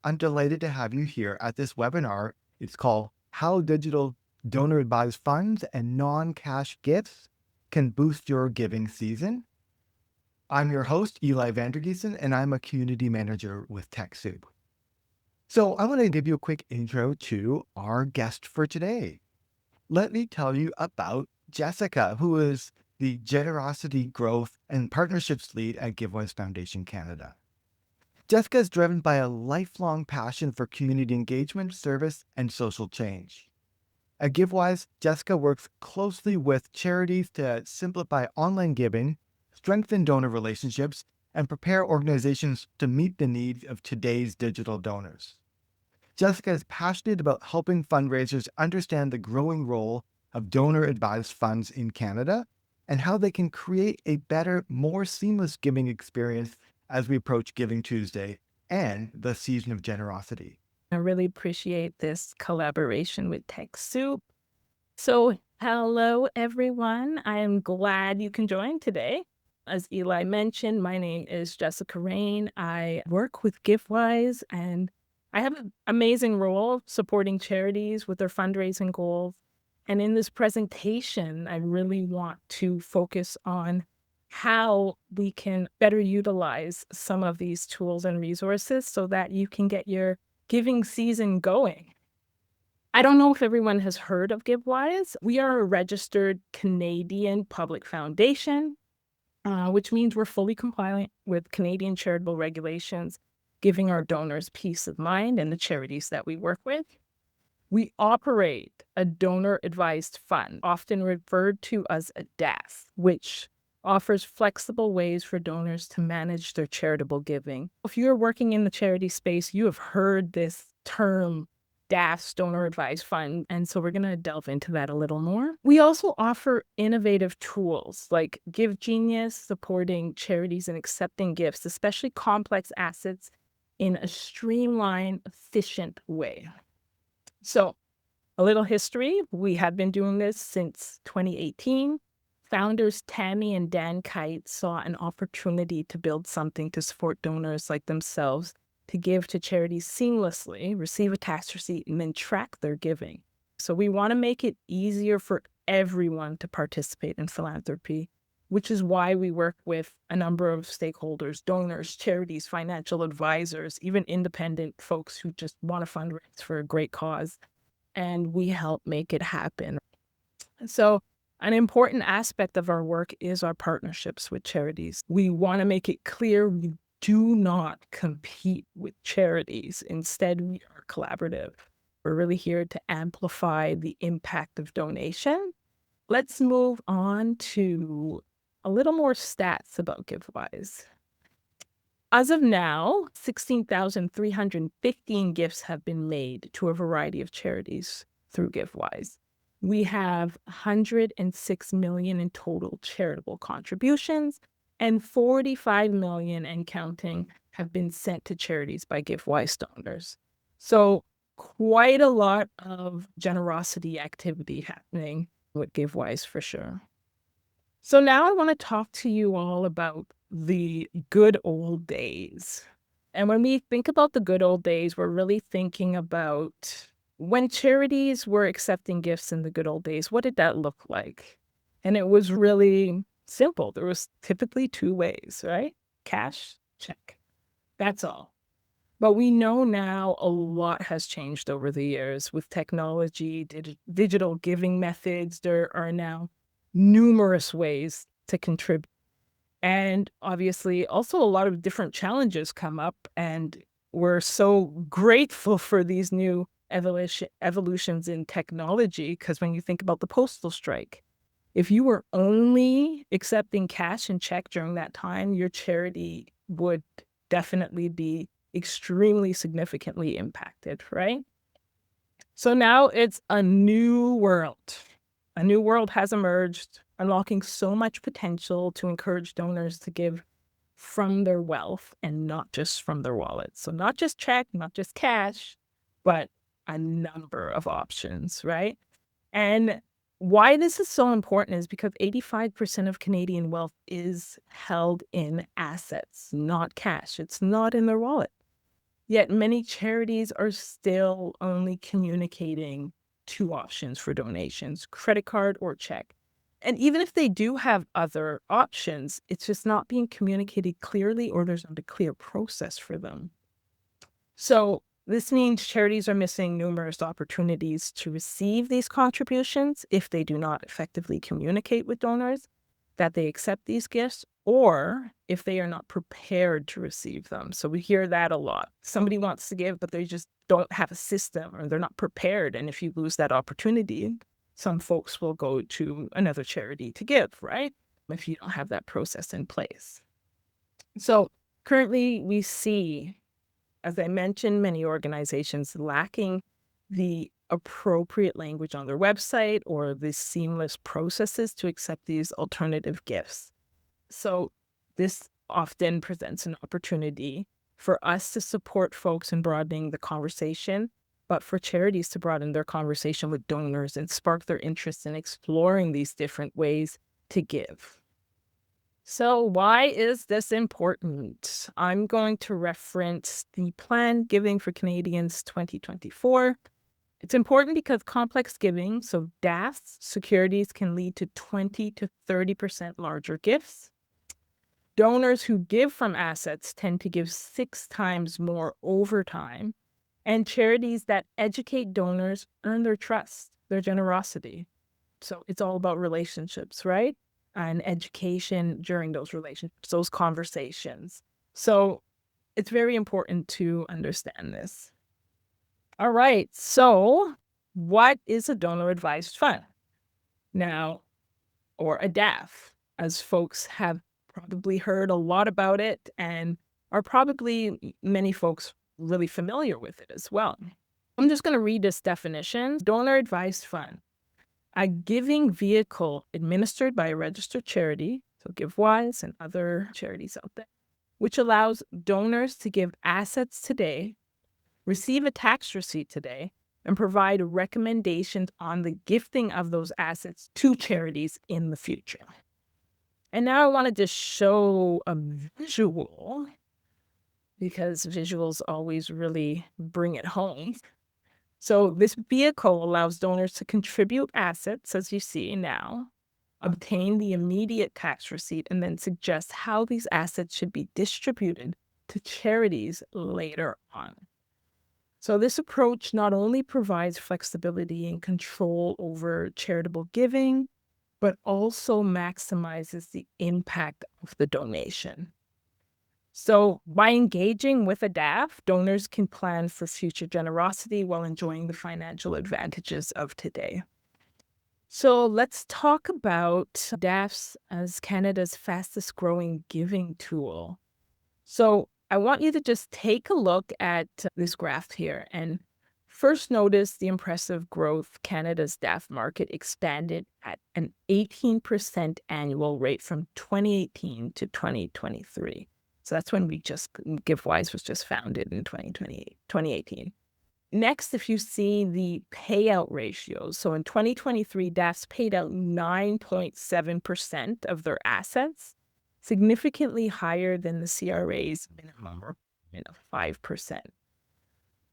I'm delighted to have you here at this webinar. It's called How Digital Donor Advised Funds and Non-Cash Gifts Can Boost Your Giving Season. I'm your host, Eli Vandergeesen, and I'm a community manager with TechSoup. So I want to give you a quick intro to our guest for today. Let me tell you about Jessica, who is the Generosity Growth and Partnerships Lead at GiveWise Foundation Canada. Jessica is driven by a lifelong passion for community engagement, service, and social change. At GiveWise, Jessica works closely with charities to simplify online giving, strengthen donor relationships, and prepare organizations to meet the needs of today's digital donors. Jessica is passionate about helping fundraisers understand the growing role of donor-advised funds in Canada and how they can create a better, more seamless giving experience as we approach Giving Tuesday and the season of generosity. I really appreciate this collaboration with TechSoup. So, hello, everyone. I am glad you can join today. As Eli mentioned, my name is Jessica Rain. I work with GiveWise, and I have an amazing role supporting charities with their fundraising goals. And in this presentation, I really want to focus on how we can better utilize some of these tools and resources so that you can get your giving season going. I don't know if everyone has heard of GiveWise. We are a registered Canadian public foundation, which means we're fully compliant with Canadian charitable regulations, giving our donors peace of mind and the charities that we work with. We operate a donor-advised fund, often referred to as a DAF, which offers flexible ways for donors to manage their charitable giving. If you're working in the charity space, you have heard this term DAFs, donor advised fund, and so we're going to delve into that a little more. We also offer innovative tools like GiveGenius, supporting charities and accepting gifts, especially complex assets, in a streamlined, efficient way. So, a little history. We have been doing this since 2018. Founders Tammy and Dan Kite saw an opportunity to build something to support donors like themselves to give to charities seamlessly, receive a tax receipt, and then track their giving. So we want to make it easier for everyone to participate in philanthropy, which is why we work with a number of stakeholders, donors, charities, financial advisors, even independent folks who just want to fundraise for a great cause. And we help make it happen. So an important aspect of our work is our partnerships with charities. We want to make it clear we do not compete with charities. Instead, we are collaborative. We're really here to amplify the impact of donation. Let's move on to a little more stats about GiveWise. As of now, 16,315 gifts have been made to a variety of charities through GiveWise. We have 106 million in total charitable contributions, and 45 million and counting have been sent to charities by GiveWise donors. So quite a lot of generosity activity happening with GiveWise for sure. So now I want to talk to you all about the good old days. And when we think about the good old days, we're really thinking about when charities were accepting gifts in the good old days. What did that look like? And it was really simple. There was typically two ways, right? Cash, check. That's all. But we know now a lot has changed over the years with technology, digital giving methods. There are now numerous ways to contribute. And obviously, also a lot of different challenges come up. And we're so grateful for these new evolutions in technology, because when you think about the postal strike, if you were only accepting cash and check during that time, your charity would definitely be extremely significantly impacted, right? So now it's a new world. A new world has emerged, unlocking so much potential to encourage donors to give from their wealth and not just from their wallets. So not just check, not just cash, but a number of options, right? And why this is so important is because 85% of Canadian wealth is held in assets, not cash. It's not in their wallet. Yet many charities are still only communicating two options for donations, credit card or check. And even if they do have other options, it's just not being communicated clearly, or there's not a clear process for them. So this means charities are missing numerous opportunities to receive these contributions if they do not effectively communicate with donors that they accept these gifts, or if they are not prepared to receive them. So we hear that a lot. Somebody wants to give, but they just don't have a system, or they're not prepared. And if you lose that opportunity, some folks will go to another charity to give, right? If you don't have that process in place. So currently we see, as I mentioned, many organizations lacking the appropriate language on their website or the seamless processes to accept these alternative gifts. So this often presents an opportunity for us to support folks in broadening the conversation, but for charities to broaden their conversation with donors and spark their interest in exploring these different ways to give. So why is this important? I'm going to reference the Planned Giving for Canadians 2024. It's important because complex giving, so DAF securities, can lead to 20 to 30% larger gifts. Donors who give from assets tend to give 6 times more over time. And charities that educate donors earn their trust, their generosity. So it's all about relationships, right? And education during those relationships, those conversations. So it's very important to understand this. All right, so what is a donor-advised fund? Now, or a DAF, as folks have probably heard a lot about it and are probably many folks really familiar with it as well. I'm just going to read this definition. Donor-advised fund, a giving vehicle administered by a registered charity, so GiveWise and other charities out there, which allows donors to give assets today, receive a tax receipt today, and provide recommendations on the gifting of those assets to charities in the future. And now I wanted to show a visual, because visuals always really bring it home. So this vehicle allows donors to contribute assets, as you see now, obtain the immediate tax receipt, and then suggest how these assets should be distributed to charities later on. So this approach not only provides flexibility and control over charitable giving, but also maximizes the impact of the donation. So by engaging with a DAF, donors can plan for future generosity while enjoying the financial advantages of today. So let's talk about DAFs as Canada's fastest growing giving tool. So I want you to just take a look at this graph here and first notice the impressive growth. Canada's DAF market expanded at an 18% annual rate from 2018 to 2023. So that's when GiveWise was just founded in 2018. Next, if you see the payout ratios, so in 2023, DAFs paid out 9.7% of their assets, significantly higher than the CRA's minimum, 5%.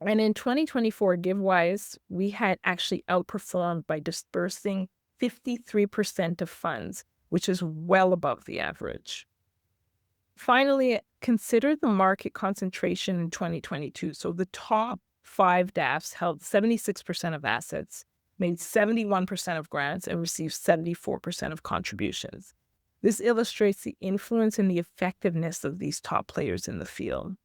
And in 2024, GiveWise, we had actually outperformed by dispersing 53% of funds, which is well above the average. Finally, consider the market concentration in 2022. So the top 5 DAFs held 76% of assets, made 71% of grants, and received 74% of contributions. This illustrates the influence and the effectiveness of these top players in the field.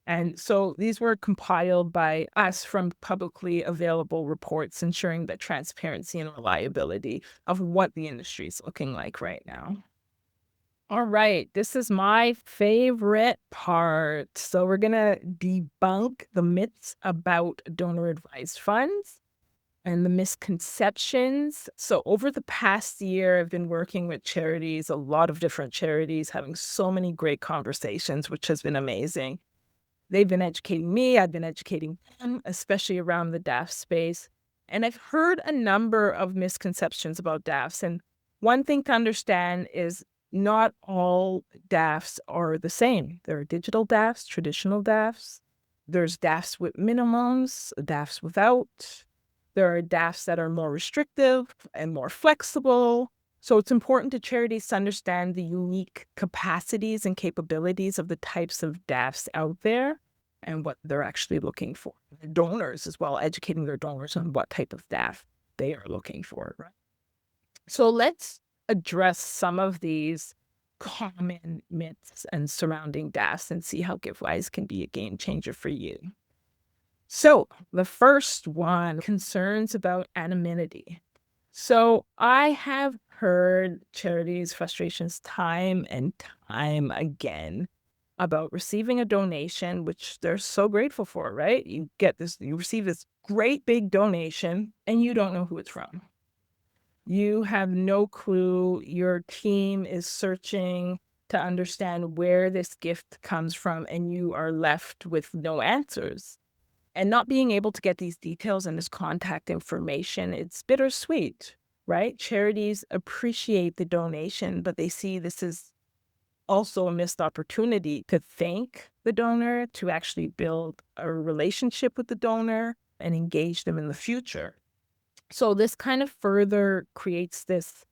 And so these were compiled by us from publicly available reports, ensuring the transparency and reliability of what the industry is looking like right now. All right, this is my favorite part. So we're going to debunk the myths about donor-advised funds and the misconceptions. So over the past year, I've been working with charities, a lot of different charities, having so many great conversations, which has been amazing. They've been educating me, I've been educating them, especially around the DAF space. And I've heard a number of misconceptions about DAFs. And one thing to understand is not all DAFs are the same. There are digital DAFs, traditional DAFs. There's DAFs with minimums, DAFs without. There are DAFs that are more restrictive and more flexible. So it's important to charities to understand the unique capacities and capabilities of the types of DAFs out there and what they're actually looking for. Donors as well, educating their donors on what type of DAF they are looking for, right? So let's address some of these common myths and surrounding DAFs and see how GiveWise can be a game changer for you. So the first one, concerns about anonymity. So I have heard charities' frustrations time and time again about receiving a donation, which they're so grateful for, right? You receive this great big donation and you don't know who it's from. You have no clue. Your team is searching to understand where this gift comes from, and you are left with no answers. And not being able to get these details and this contact information, it's bittersweet, right? Charities appreciate the donation, but they see this as also a missed opportunity to thank the donor, to actually build a relationship with the donor and engage them in the future. So this kind of further creates this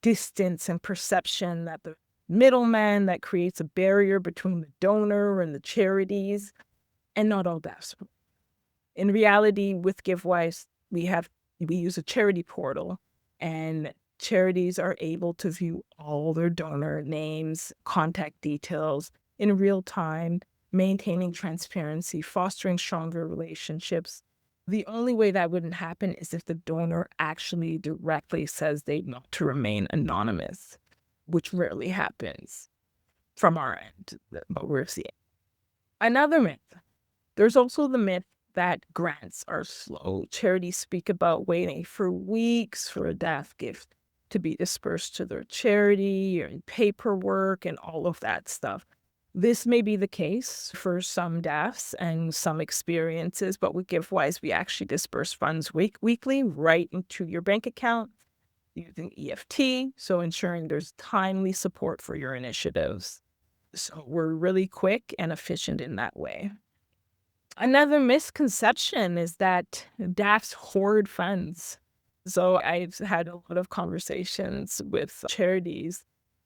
distance and perception that the middleman that creates a barrier between the donor and the charities, and not all DAFs. In reality, with GiveWise, we use a charity portal, and charities are able to view all their donor names, contact details in real time, maintaining transparency, fostering stronger relationships. The only way that wouldn't happen is if the donor actually directly says they want to remain anonymous, which rarely happens from our end, but we're seeing. Another myth. There's also the myth that grants are slow. Charities speak about waiting for weeks for a DAF gift to be dispersed to their charity and paperwork and all of that stuff. This may be the case for some DAFs and some experiences, but with GiveWise, we actually disperse funds weekly right into your bank account using EFT, so ensuring there's timely support for your initiatives. So we're really quick and efficient in that way. Another misconception is that DAFs hoard funds. So I've had a lot of conversations with charities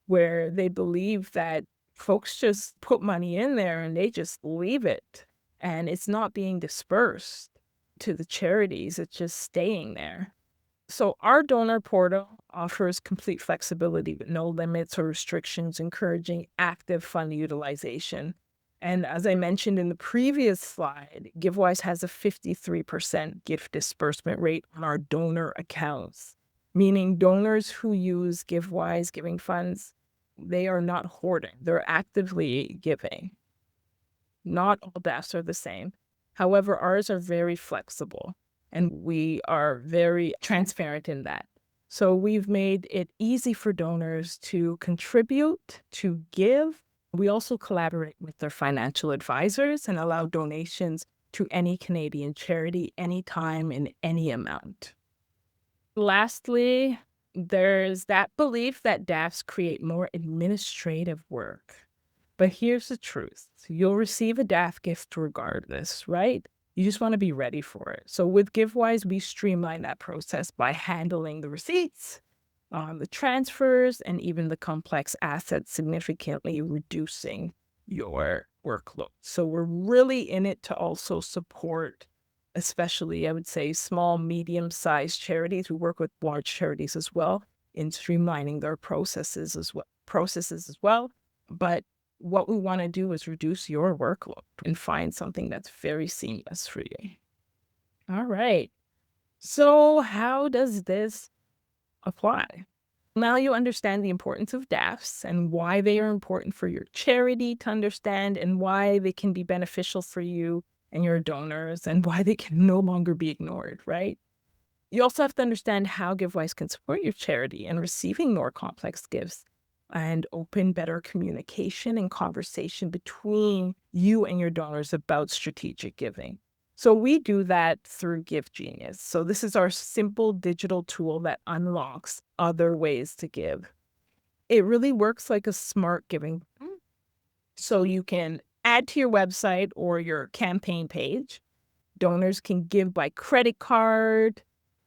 where they believe that folks just put money in there and they just leave it, and it's not being dispersed to the charities. It's just staying there. So our donor portal offers complete flexibility with no limits or restrictions, encouraging active fund utilization. And as I mentioned in the previous slide, GiveWise has a 53% gift disbursement rate on our donor accounts, meaning donors who use GiveWise giving funds, they are not hoarding. They're actively giving. Not all DAFs are the same. However, ours are very flexible, and we are very transparent in that. So we've made it easy for donors to contribute, to give. We also collaborate with their financial advisors and allow donations to any Canadian charity, anytime, in any amount. Lastly, there's that belief that DAFs create more administrative work. But here's the truth. You'll receive a DAF gift regardless, right? You just want to be ready for it. So with GiveWise, we streamline that process by handling the receipts, the transfers, and even the complex assets, significantly reducing your workload. So we're really in it to also support, especially, I would say, small, medium-sized charities. We work with large charities as well in streamlining their processes as well. But what we want to do is reduce your workload and find something that's very seamless for you. All right. So how does this apply? Now you understand the importance of DAFs and why they are important for your charity to understand, and why they can be beneficial for you and your donors, and why they can no longer be ignored, right? You also have to understand how GiveWise can support your charity in receiving more complex gifts and open better communication and conversation between you and your donors about strategic giving. So we do that through GiveGenius. So this is our simple digital tool that unlocks other ways to give. It really works like a smart giving button. So you can add to your website or your campaign page. Donors can give by credit card,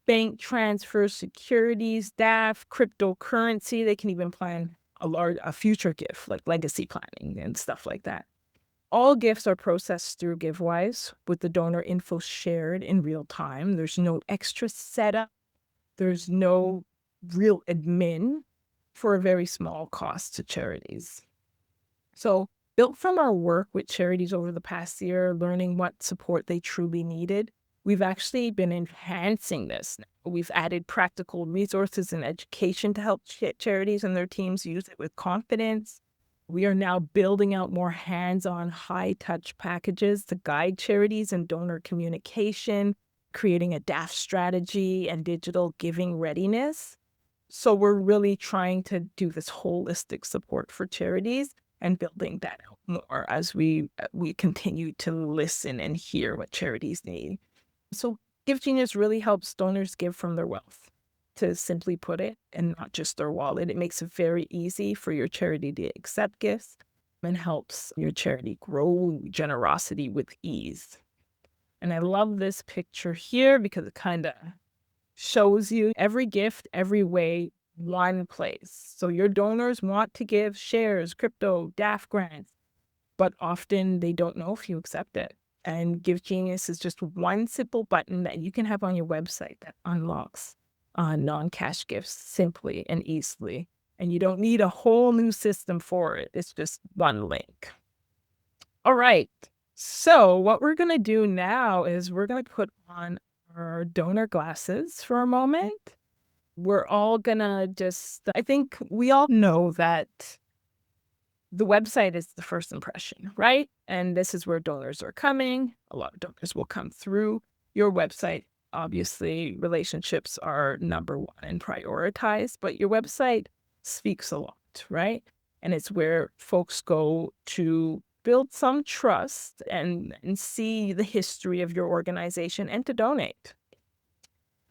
bank transfer, securities, DAF, cryptocurrency. They can even plan a future gift like legacy planning and stuff like that. All gifts are processed through GiveWise with the donor info shared in real time. There's no extra setup. There's no real admin for a very small cost to charities. So, built from our work with charities over the past year, learning what support they truly needed, we've actually been enhancing this. We've added practical resources and education to help charities and their teams use it with confidence. We are now building out more hands-on, high-touch packages to guide charities and donor communication, creating a DAF strategy and digital giving readiness. So we're really trying to do this holistic support for charities and building that out more as we continue to listen and hear what charities need. So GiveGenius really helps donors give from their wealth, to simply put it, and not just their wallet. It makes it very easy for your charity to accept gifts and helps your charity grow generosity with ease. And I love this picture here because it kind of shows you every gift, every way, one place. So your donors want to give shares, crypto, DAF grants, but often they don't know if you accept it. And GiveGenius is just one simple button that you can have on your website that unlocks non-cash gifts simply and easily. And you don't need a whole new system for it. It's just one link. All right. So what we're going to do now is we're going to put on our donor glasses for a moment. We're all going to I think we all know that the website is the first impression, right? And this is where donors are coming. A lot of donors will come through your website. Obviously, relationships are number one and prioritized, but your website speaks a lot, right? And it's where folks go to build some trust and see the history of your organization and to donate.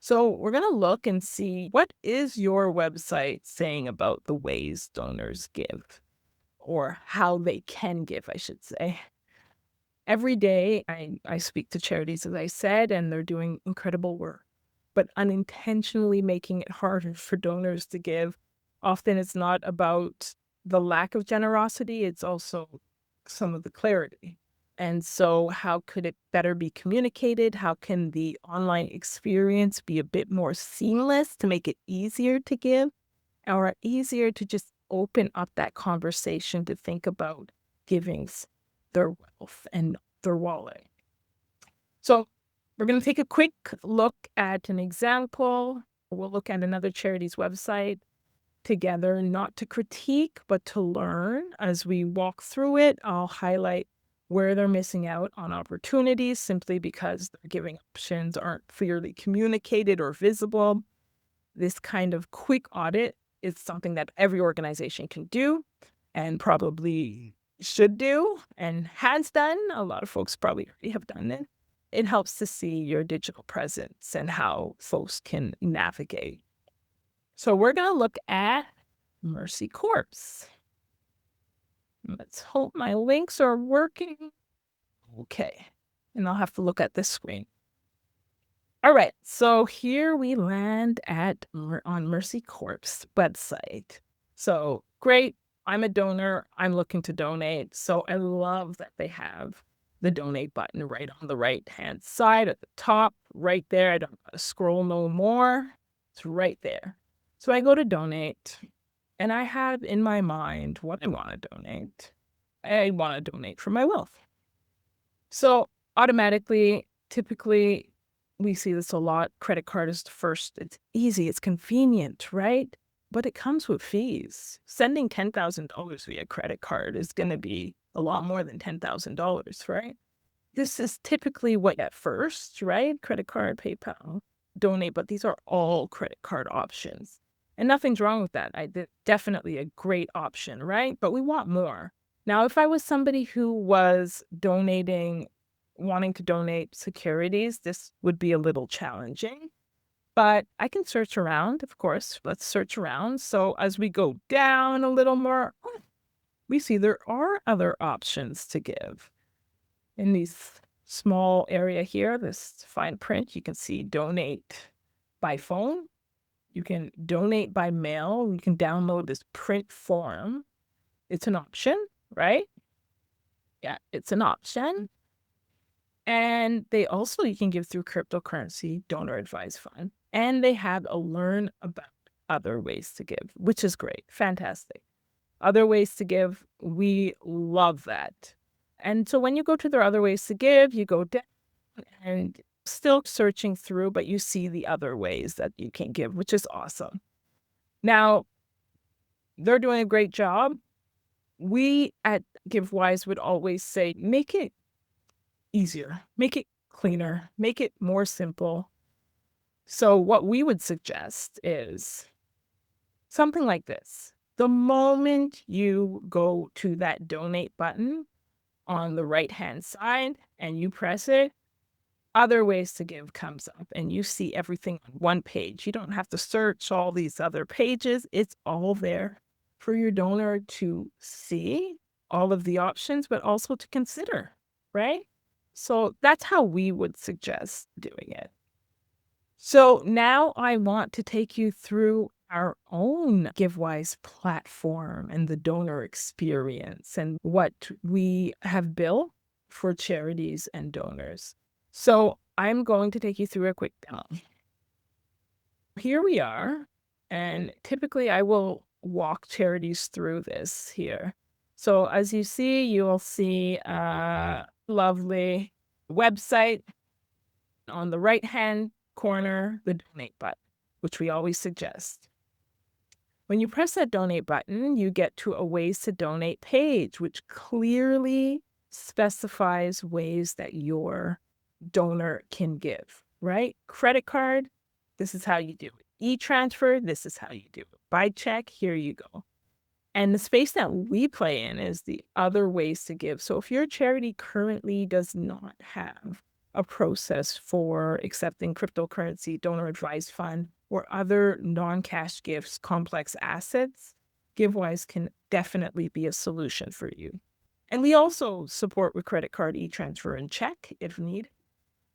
So we're going to look and see, what is your website saying about the ways donors give, or how they can give, I should say. Every day I speak to charities, as I said, and they're doing incredible work, but unintentionally making it harder for donors to give. Often it's not about the lack of generosity, it's also some of the clarity. And so how could it better be communicated? How can the online experience be a bit more seamless to make it easier to give, or easier to just open up that conversation to think about givings, their wealth, and their wallet? So we're going to take a quick look at an example. We'll look at another charity's website together, not to critique, but to learn. As we walk through it, I'll highlight where they're missing out on opportunities simply because their giving options aren't clearly communicated or visible. This kind of quick audit is something that every organization can do and probably should do and has done. A lot of folks probably already have done it. It helps to see your digital presence and how folks can navigate. So we're going to look at Mercy Corps. Let's hope my links are working. Okay. And I'll have to look at this screen. All right. So here we land on Mercy Corps' website. So great. I'm a donor. I'm looking to donate. So I love that they have the donate button right on the right-hand side at the top, right there. I don't have to scroll no more. It's right there. So I go to donate, and I have in my mind what I want to donate. I want to donate for my wealth. So automatically, typically, we see this a lot. Credit card is the first. It's easy. It's convenient, right? But it comes with fees. Sending $10,000 via credit card is going to be a lot more than $10,000, right? This is typically what at first, right? Credit card, PayPal, donate, but these are all credit card options. And nothing's wrong with that. Definitely a great option, right? But we want more. Now, if I was somebody who was wanting to donate securities, this would be a little challenging. But I can search around, of course. Let's search around. So as we go down a little more, we see there are other options to give. In this small area here, this fine print, you can see donate by phone. You can donate by mail. You can download this print form. It's an option, right? Yeah, it's an option. And you can give through cryptocurrency, donor advised fund. And they have a learn about other ways to give, which is great. Fantastic. Other ways to give, we love that. And so when you go to their other ways to give, you go down and still searching through, but you see the other ways that you can give, which is awesome. Now, they're doing a great job. We at GiveWise would always say, make it easier, make it cleaner, make it more simple. So what we would suggest is something like this. The moment you go to that donate button on the right-hand side and you press it, other ways to give comes up and you see everything on one page. You don't have to search all these other pages. It's all there for your donor to see all of the options, but also to consider, right? So that's how we would suggest doing it. So now I want to take you through our own GiveWise platform and the donor experience and what we have built for charities and donors. So I'm going to take you through a quick demo. Here we are, and typically I will walk charities through this here. So as you see, you will see a lovely website. On the right-hand corner, the donate button, which we always suggest. When you press that donate button, you get to a ways to donate page, which clearly specifies ways that your donor can give, right? Credit card, this is how you do it. E-transfer, this is how you do it. By check, here you go. And the space that we play in is the other ways to give. So if your charity currently does not have a process for accepting cryptocurrency, donor advised fund, or other non-cash gifts, complex assets, GiveWise can definitely be a solution for you. And we also support with credit card, e-transfer, and check if needed.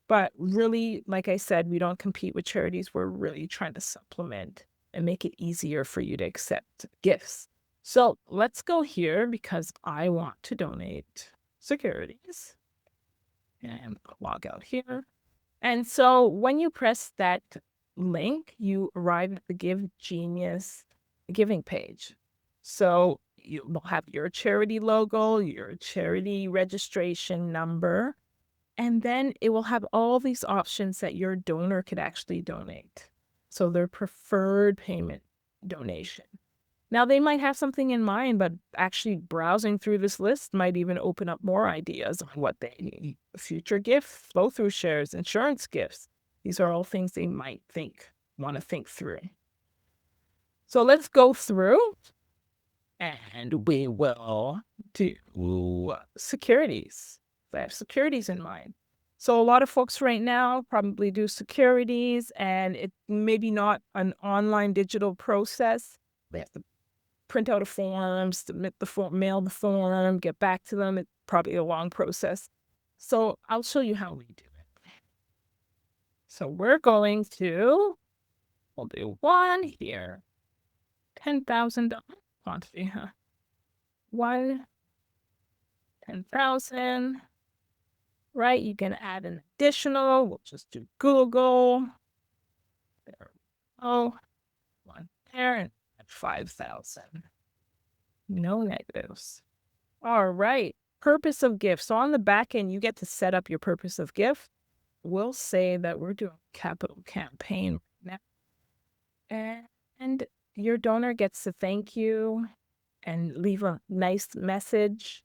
But really, like I said, we don't compete with charities. We're really trying to supplement and make it easier for you to accept gifts. So let's go here because I want to donate securities. And log out here. And so when you press that link, you arrive at the GiveGenius giving page. So you'll have your charity logo, your charity registration number, and then it will have all these options that your donor could actually donate. So their preferred payment donation. Now, they might have something in mind, but actually browsing through this list might even open up more ideas on what they need. Future gifts, flow-through shares, insurance gifts. These are all things they might want to think through. So let's go through, and we will do securities. They have securities in mind. So a lot of folks right now probably do securities, and it maybe not an online digital process. They have to print out a form, submit the form, mail the form, get back to them. It's probably a long process. So I'll show you how we do it. So we'll do one here. $10,000 quantity, huh? 10,000. Right, you can add an additional. We'll just do Google. There we go. One there and add 5,000. No negatives. All right. Purpose of gift. So on the back end, you get to set up your purpose of gift. We'll say that we're doing a capital campaign right now. And your donor gets to thank you and leave a nice message.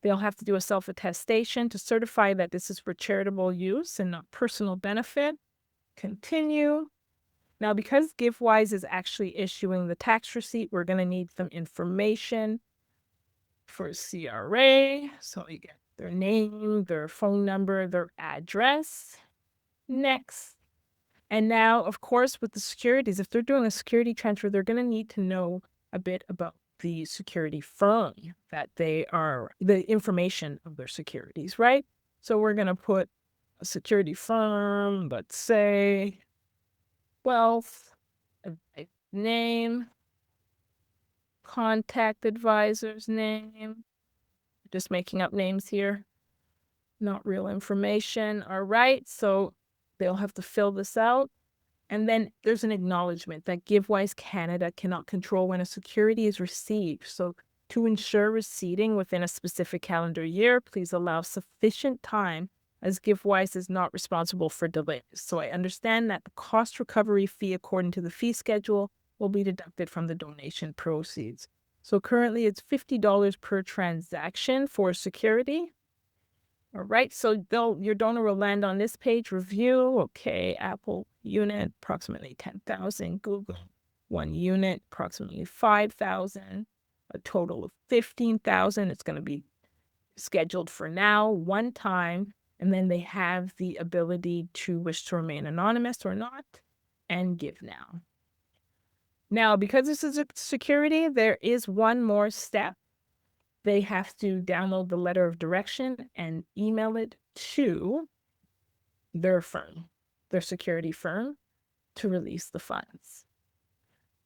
They'll have to do a self-attestation to certify that this is for charitable use and not personal benefit. Continue. Now, because GiveWise is actually issuing the tax receipt, we're going to need some information for CRA. So you get their name, their phone number, their address. Next. And now, of course, with the securities, if they're doing a security transfer, they're going to need to know a bit about the security firm that they are, the information of their securities, right? So we're going to put a security firm, let's say, wealth, name, contact advisor's name. Just making up names here, not real information. All right, so they'll have to fill this out. And then there's an acknowledgement that GiveWise Canada cannot control when a security is received. So to ensure receiving within a specific calendar year, please allow sufficient time as GiveWise is not responsible for delays. So I understand that the cost recovery fee according to the fee schedule will be deducted from the donation proceeds. So currently it's $50 per transaction for security. All right, so your donor will land on this page, review, okay, Apple unit, approximately 10,000, Google, 1 unit, approximately 5,000, a total of 15,000. It's going to be scheduled for now, one time, and then they have the ability to wish to remain anonymous or not, and give now. Now, because this is a security, there is one more step. They have to download the letter of direction and email it to their firm, their security firm, to release the funds.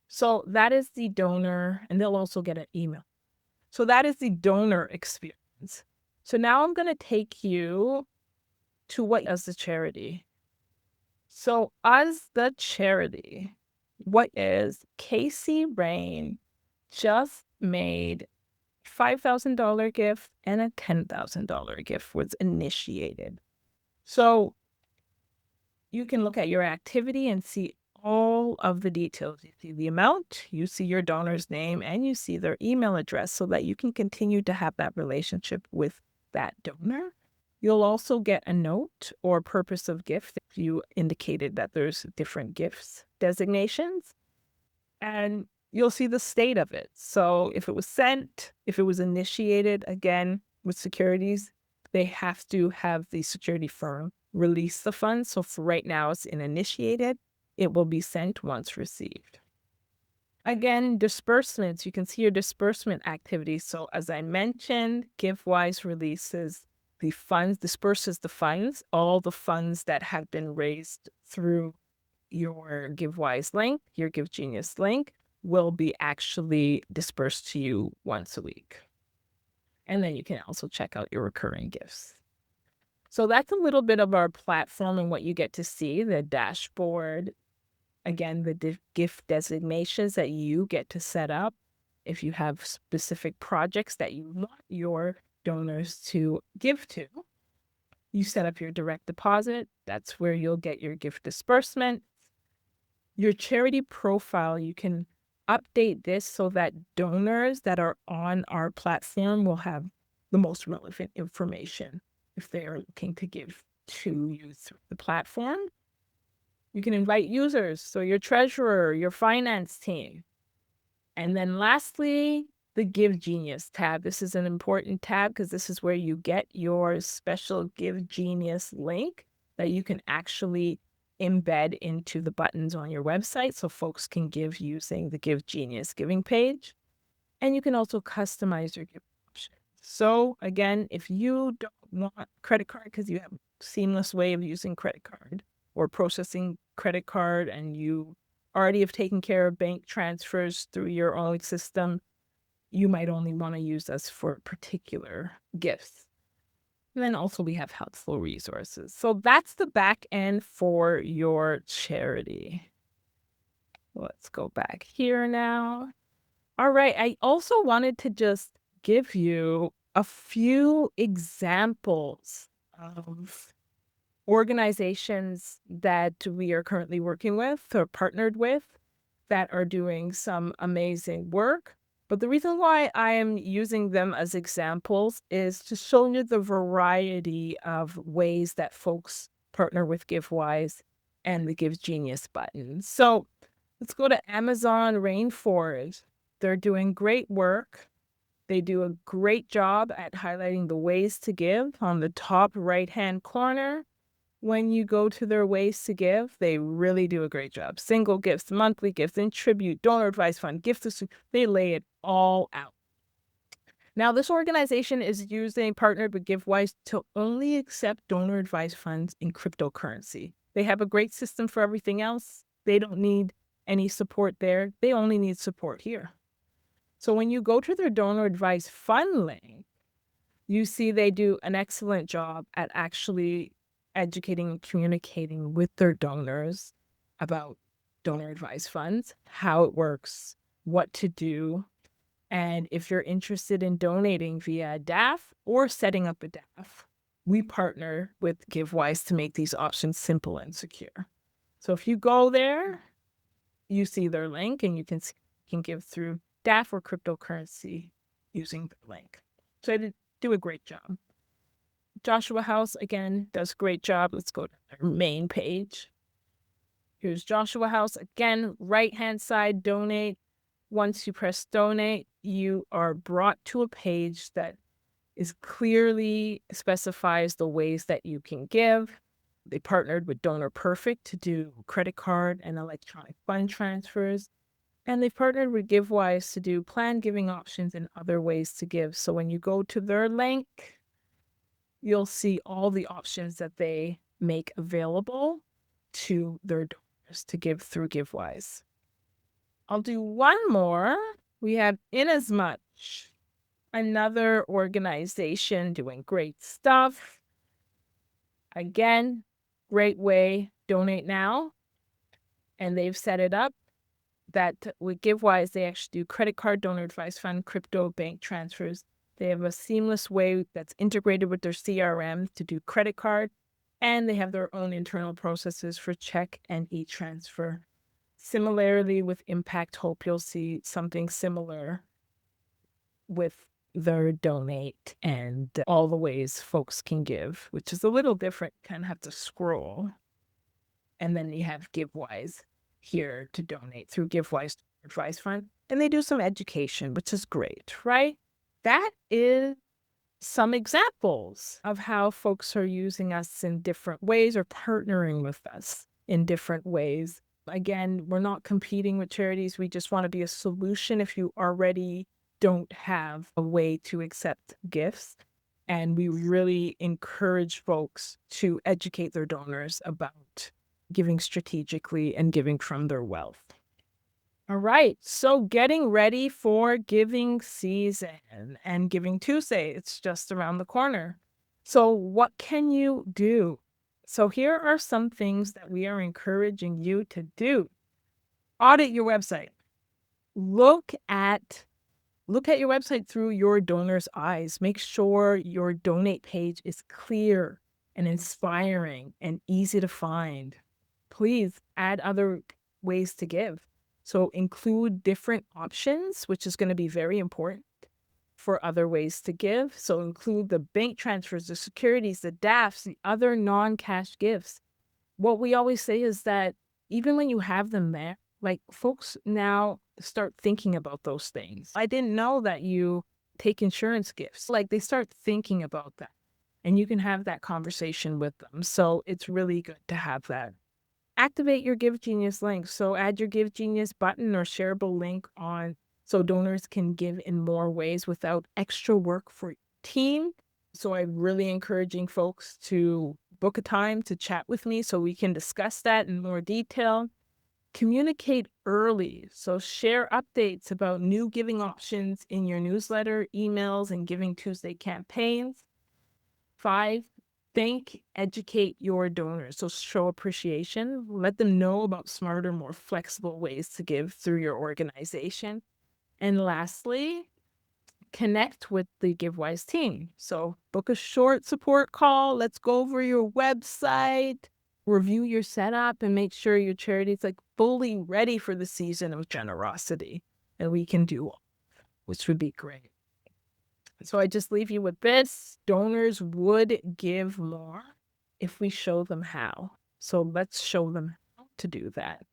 So that is the donor, and they'll also get an email. So that is the donor experience. So now I'm going to take you to what is the charity. So as the charity, what is Casey Rain just made $5,000 gift and a $10,000 gift was initiated. So you can look at your activity and see all of the details. You see the amount, you see your donor's name, and you see their email address so that you can continue to have that relationship with that donor. You'll also get a note or purpose of gift if you indicated that there's different gifts designations. And you'll see the state of it. So if it was sent, if it was initiated, again, with securities, they have to have the security firm release the funds. So for right now, it's initiated. It will be sent once received. Again, disbursements, you can see your disbursement activity. So as I mentioned, GiveWise releases the funds, disperses the funds, all the funds that have been raised through your GiveWise link, your GiveGenius link, will be actually dispersed to you once a week. And then you can also check out your recurring gifts. So that's a little bit of our platform and what you get to see, the dashboard. Again, the gift designations that you get to set up. If you have specific projects that you want your donors to give to, you set up your direct deposit. That's where you'll get your gift disbursement. Your charity profile, you can update this so that donors that are on our platform will have the most relevant information if they are looking to give to you through the platform. You can invite users, so your treasurer, your finance team. And then lastly, the GiveGenius tab. This is an important tab because this is where you get your special GiveGenius link that you can actually embed into the buttons on your website so folks can give using the GiveGenius giving page. And you can also customize your give option. So again, if you don't want credit card because you have a seamless way of using credit card or processing credit card and you already have taken care of bank transfers through your own system, you might only want to use us for particular gifts. And then also we have helpful resources. So that's the back end for your charity. Let's go back here now. All right. I also wanted to just give you a few examples of organizations that we are currently working with or partnered with that are doing some amazing work. But the reason why I am using them as examples is to show you the variety of ways that folks partner with GiveWise and the GiveGenius button. So let's go to Amazon Rainforest. They're doing great work. They do a great job at highlighting the ways to give on the top right-hand corner. when you go to their ways to give, they really do a great job. Single gifts, monthly gifts, in tribute, donor advice fund, they lay it all out. Now, this organization is partnered with GiveWise to only accept donor advice funds in cryptocurrency. They have a great system for everything else. They don't need any support there. They only need support here. So when you go to their donor advice fund link, you see they do an excellent job at actually educating and communicating with their donors about donor advice funds, how it works, what to do. And if you're interested in donating via DAF or setting up a DAF, we partner with GiveWise to make these options simple and secure. So if you go there, you see their link and you can give through DAF or cryptocurrency using the link. So they do a great job. Joshua House, again, does a great job. Let's go to their main page. Here's Joshua House. Again, right-hand side, donate. Once you press donate, you are brought to a page that is clearly specifies the ways that you can give. They partnered with Donor Perfect to do credit card and electronic fund transfers. And they've partnered with GiveWise to do planned giving options and other ways to give. So when you go to their link, you'll see all the options that they make available to their donors to give through GiveWise. I'll do one more. We have Inasmuch, another organization doing great stuff. Again, great way, donate now. And they've set it up that with GiveWise, they actually do credit card, donor advice fund, crypto, bank transfers. They have a seamless way that's integrated with their CRM to do credit card, and they have their own internal processes for check and e-transfer. Similarly with Impact Hope, you'll see something similar with their donate and all the ways folks can give, which is a little different. Kind of have to scroll. And then you have GiveWise here to donate through GiveWise Advice Fund. And they do some education, which is great, right? That is some examples of how folks are using us in different ways or partnering with us in different ways. Again, we're not competing with charities. We just want to be a solution if you already don't have a way to accept gifts. And we really encourage folks to educate their donors about giving strategically and giving from their wealth. All right, so getting ready for giving season and Giving Tuesday, it's just around the corner. So what can you do? So here are some things that we are encouraging you to do. Audit your website. Look at your website through your donor's eyes. Make sure your donate page is clear and inspiring and easy to find. Please add other ways to give. So include different options, which is going to be very important for other ways to give. So include the bank transfers, the securities, the DAFs, the other non-cash gifts. What we always say is that even when you have them there, like folks now start thinking about those things. I didn't know that you take insurance gifts. Like they start thinking about that and you can have that conversation with them. So it's really good to have that. Activate your GiveGenius link. So add your GiveGenius button or shareable link on so donors can give in more ways without extra work for your team. So I'm really encouraging folks to book a time to chat with me so we can discuss that in more detail. Communicate early. So share updates about new giving options in your newsletter, emails, and Giving Tuesday campaigns. 5, thank, educate your donors. So show appreciation. Let them know about smarter, more flexible ways to give through your organization. And lastly, connect with the GiveWise team. So book a short support call. Let's go over your website, review your setup, and make sure your charity is like fully ready for the season of generosity. And we can do all, which would be great. So I just leave you with this. Donors would give more if we show them how. So let's show them how to do that.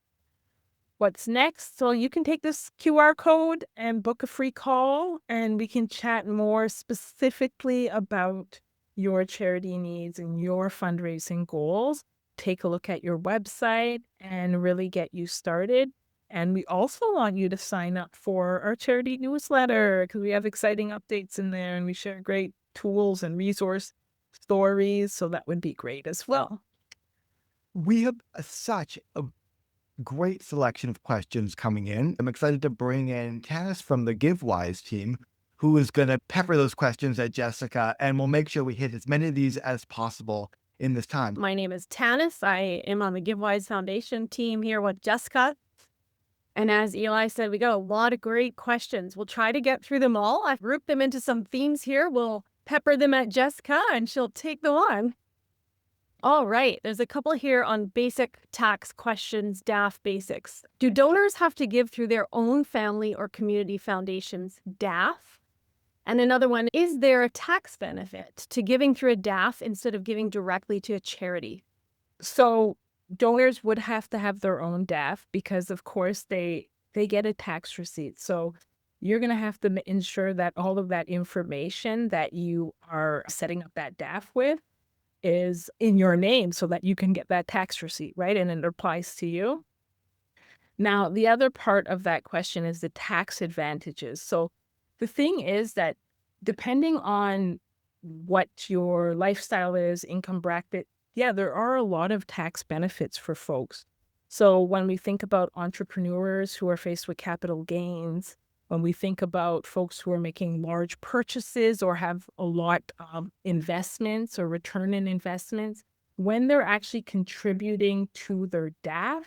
What's next? So you can take this QR code and book a free call, and we can chat more specifically about your charity needs and your fundraising goals, take a look at your website and really get you started. And we also want you to sign up for our charity newsletter because we have exciting updates in there and we share great tools and resource stories. So that would be great as well. We have such a great selection of questions coming in. I'm excited to bring in Tanis from the GiveWise team, who is going to pepper those questions at Jessica, and we'll make sure we hit as many of these as possible in this time. My name is Tanis. I am on the GiveWise Foundation team here with Jessica. And as Eli said, we got a lot of great questions. We'll try to get through them all. I've grouped them into some themes here. We'll pepper them at Jessica and she'll take them on. All right, there's a couple here on basic tax questions, DAF basics. Do donors have to give through their own family or community foundations, DAF? And another one, is there a tax benefit to giving through a DAF instead of giving directly to a charity? So donors would have to have their own DAF because, of course, they get a tax receipt. So you're going to have to ensure that all of that information that you are setting up that DAF with is in your name so that you can get that tax receipt, right? And it applies to you. Now, the other part of that question is the tax advantages. So the thing is that depending on what your lifestyle is, income bracket, yeah, there are a lot of tax benefits for folks. So when we think about entrepreneurs who are faced with capital gains, when we think about folks who are making large purchases or have a lot of investments or return in investments, when they're actually contributing to their DAF,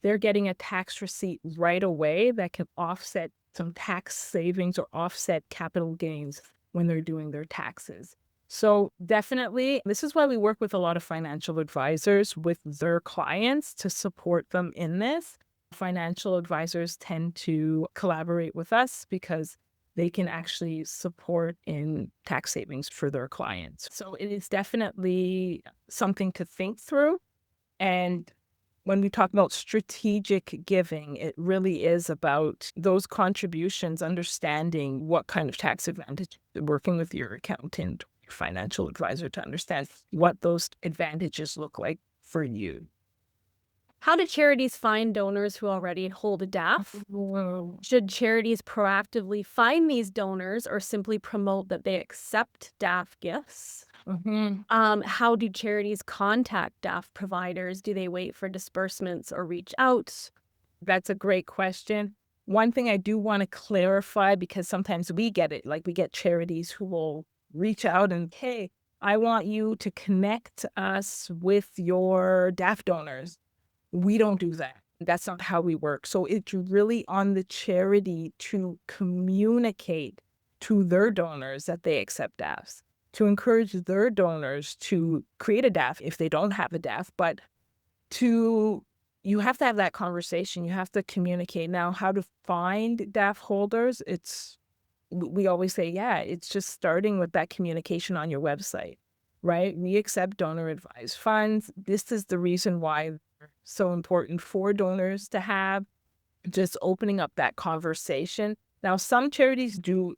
they're getting a tax receipt right away that can offset some tax savings or offset capital gains when they're doing their taxes. So definitely, this is why we work with a lot of financial advisors with their clients to support them in this. Financial advisors tend to collaborate with us because they can actually support in tax savings for their clients. So it is definitely something to think through. And when we talk about strategic giving, it really is about those contributions, understanding what kind of tax advantage, working with your accountant, your financial advisor to understand what those advantages look like for you. How do charities find donors who already hold a DAF? Should charities proactively find these donors or simply promote that they accept DAF gifts? How do charities contact DAF providers? Do they wait for disbursements or reach out? That's a great question. One thing I do want to clarify, because sometimes we get it, like we get charities who will reach out and, hey, I want you to connect us with your DAF donors. We don't do that. That's not how we work. So it's really on the charity to communicate to their donors that they accept DAFs, to encourage their donors to create a DAF if they don't have a DAF, but you have to have that conversation. You have to communicate. Now, how to find DAF holders, we always say, yeah, it's just starting with that communication on your website, right? We accept donor advised funds. This is the reason why so important for donors to have, just opening up that conversation. Now, some charities do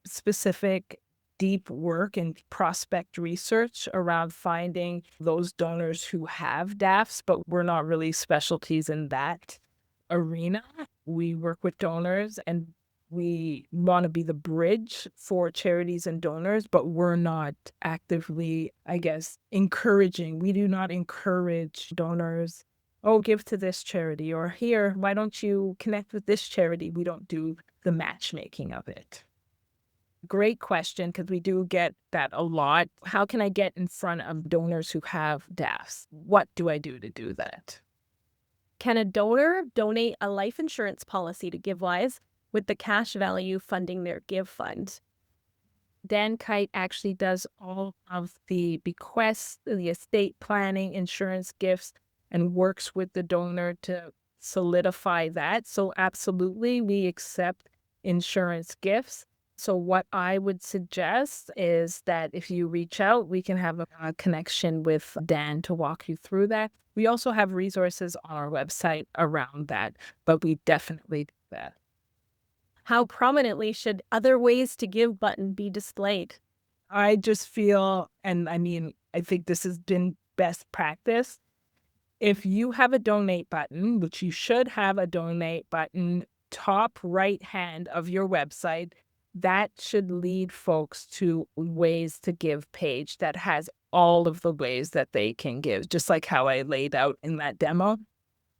specific deep work and prospect research around finding those donors who have DAFs, but we're not really specialties in that arena. We work with donors and we want to be the bridge for charities and donors, but we're not actively, I guess, encouraging. We do not encourage donors, oh, give to this charity, or here, why don't you connect with this charity? We don't do the matchmaking of it. Great question, because we do get that a lot. How can I get in front of donors who have DAFs? What do I do to do that? Can a donor donate a life insurance policy to GiveWise with the cash value funding their Give fund? Dan Kite actually does all of the bequests, the estate planning, insurance gifts, and works with the donor to solidify that. So absolutely, we accept insurance gifts. So what I would suggest is that if you reach out, we can have a connection with Dan to walk you through that. We also have resources on our website around that, but we definitely do that. How prominently should other ways to give button be displayed? I just feel, and I mean, I think this has been best practice. If you have a donate button, which you should have a donate button, top right hand of your website, that should lead folks to ways to give page that has all of the ways that they can give, just like how I laid out in that demo.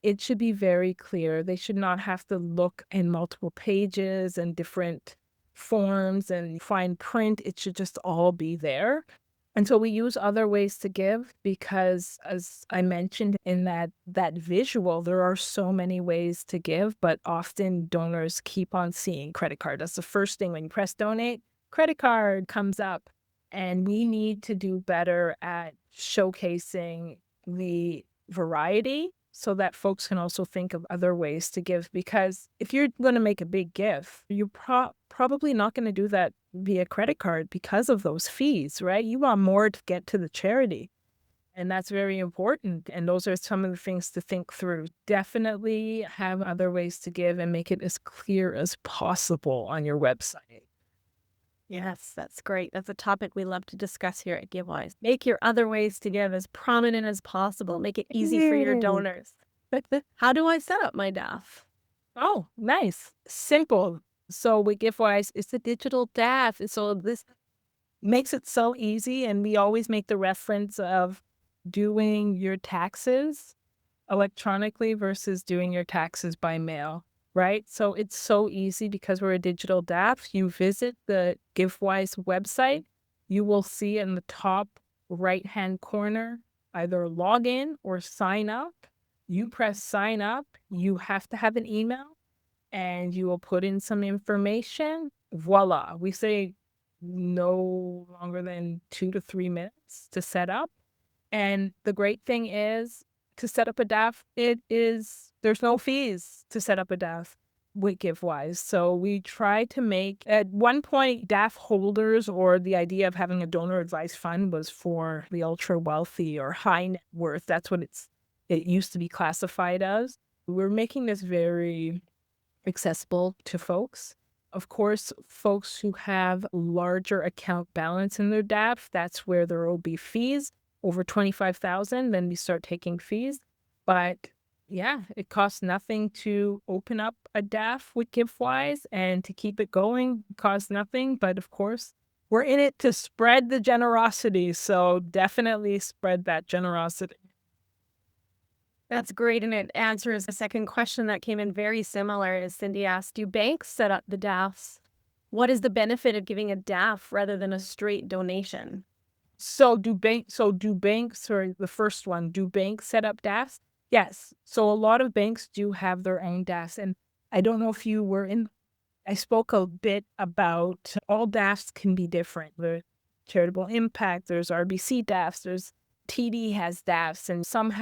It should be very clear. They should not have to look in multiple pages and different forms and fine print. It should just all be there. And so we use other ways to give because, as I mentioned in that visual, there are so many ways to give, but often donors keep on seeing credit card. That's the first thing when you press donate, credit card comes up. And we need to do better at showcasing the variety so that folks can also think of other ways to give. Because if you're going to make a big gift, you're probably not going to do that via credit card because of those fees, right? You want more to get to the charity. And that's very important. And those are some of the things to think through. Definitely have other ways to give and make it as clear as possible on your website. Yes, that's great. That's a topic we love to discuss here at GiveWise. Make your other ways to give as prominent as possible. Make it easy for your donors. How do I set up my DAF? Oh, nice. Simple. So with GiveWise, it's a digital DAF. So this makes it so easy. And we always make the reference of doing your taxes electronically versus doing your taxes by mail. Right? So it's so easy because we're a digital DAF. You visit the GiveWise website, you will see in the top right-hand corner, either log in or sign up. You press sign up. You have to have an email and you will put in some information. Voila. We say no longer than 2 to 3 minutes to set up. And the great thing is, to set up a DAF, there's no fees to set up a DAF with GiveWise. So we try to make, at one point, DAF holders, or the idea of having a donor advised fund, was for the ultra wealthy or high net worth. That's what it used to be classified as. We're making this very accessible to folks. Of course, folks who have larger account balance in their DAF, that's where there will be fees. Over 25,000, then we start taking fees. But yeah, it costs nothing to open up a DAF with GiveWise, and to keep it going costs nothing. But of course, we're in it to spread the generosity. So definitely spread that generosity. That's great. And it answers the second question that came in very similar, as Cindy asked, do banks set up the DAFs? What is the benefit of giving a DAF rather than a straight donation? So do banks, or the first one, do banks set up DAFs? Yes. So a lot of banks do have their own DAFs. And I don't know if you were I spoke a bit about all DAFs can be different. There's charitable impact, there's RBC DAFs, there's TD has DAFs, and some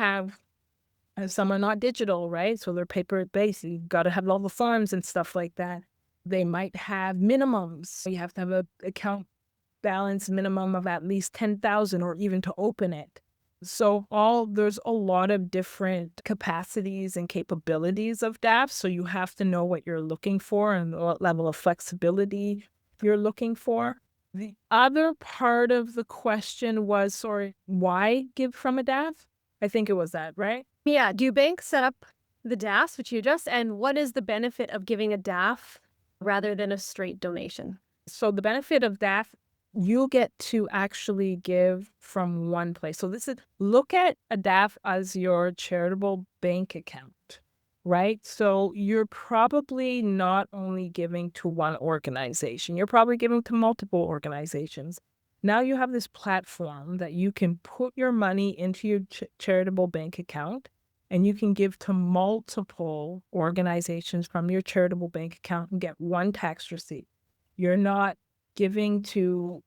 are not digital, right? So they're paper-based. You've got to have all the forms and stuff like that. They might have minimums. You have to have an account balance minimum of at least 10,000 or even to open it. So there's a lot of different capacities and capabilities of DAF. So you have to know what you're looking for and what level of flexibility you're looking for. The other part of the question was, why give from a DAF? I think it was that, right? Yeah. Do banks set up the DAFs, which you just, and what is the benefit of giving a DAF rather than a straight donation? So the benefit of DAF, you get to actually give from one place. So look at a DAF as your charitable bank account, right? So you're probably not only giving to one organization, you're probably giving to multiple organizations. Now you have this platform that you can put your money into your charitable bank account, and you can give to multiple organizations from your charitable bank account and get one tax receipt. You're not giving to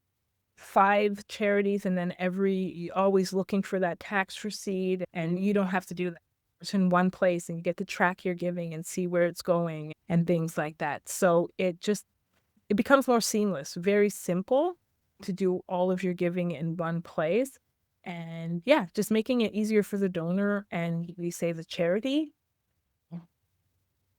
5 charities and then always looking for that tax receipt, and you don't have to do that. It's in one place, and you get to track your giving and see where it's going and things like that. So it becomes more seamless, very simple to do all of your giving in one place. And yeah, just making it easier for the donor and we say the charity.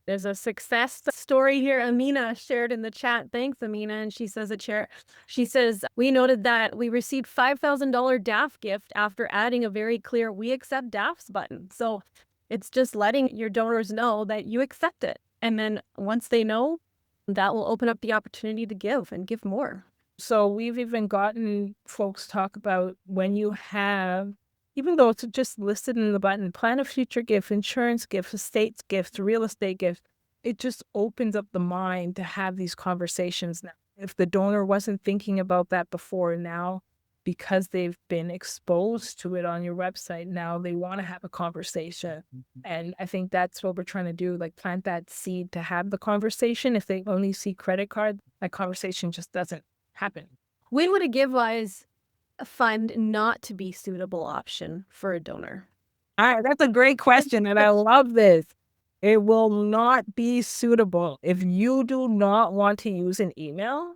There's a success story here. Amina shared in the chat. Thanks, Amina. And she says, we noted that we received $5,000 DAF gift after adding a very clear "we accept DAFs" button. So it's just letting your donors know that you accept it. And then once they know, that will open up the opportunity to give and give more. So we've even gotten folks talk about when you have, even though it's just listed in the button, plan a future gift, insurance gift, estates gift, real estate gift, it just opens up the mind to have these conversations now. If the donor wasn't thinking about that before, now because they've been exposed to it on your website, now they want to have a conversation. And I think that's what we're trying to do, like plant that seed to have the conversation. If they only see credit card, that conversation just doesn't happen. When would a GiveWise fund not to be suitable option for a donor? All right, that's a great question, and I love this. It will not be suitable if you do not want to use an email,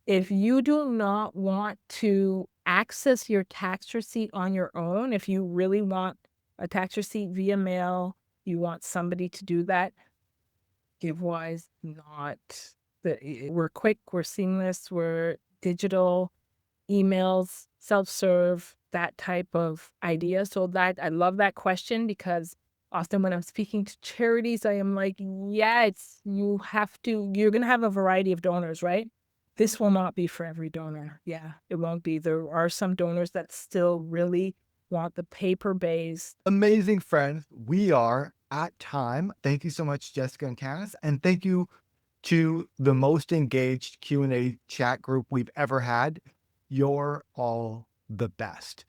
if you do not want to access your tax receipt on your own, if you really want a tax receipt via mail, you want somebody to do that, GiveWise not. We're quick, we're seamless, we're digital, emails, self-serve, that type of idea. So that I love that question, because often when I'm speaking to charities, I am like, yeah, you're going to have a variety of donors, right? This will not be for every donor. Yeah, it won't be. There are some donors that still really want the paper-based. Amazing, friends. We are at time. Thank you so much, Jessica and Candice. And thank you to the most engaged Q&A chat group we've ever had. You're all the best.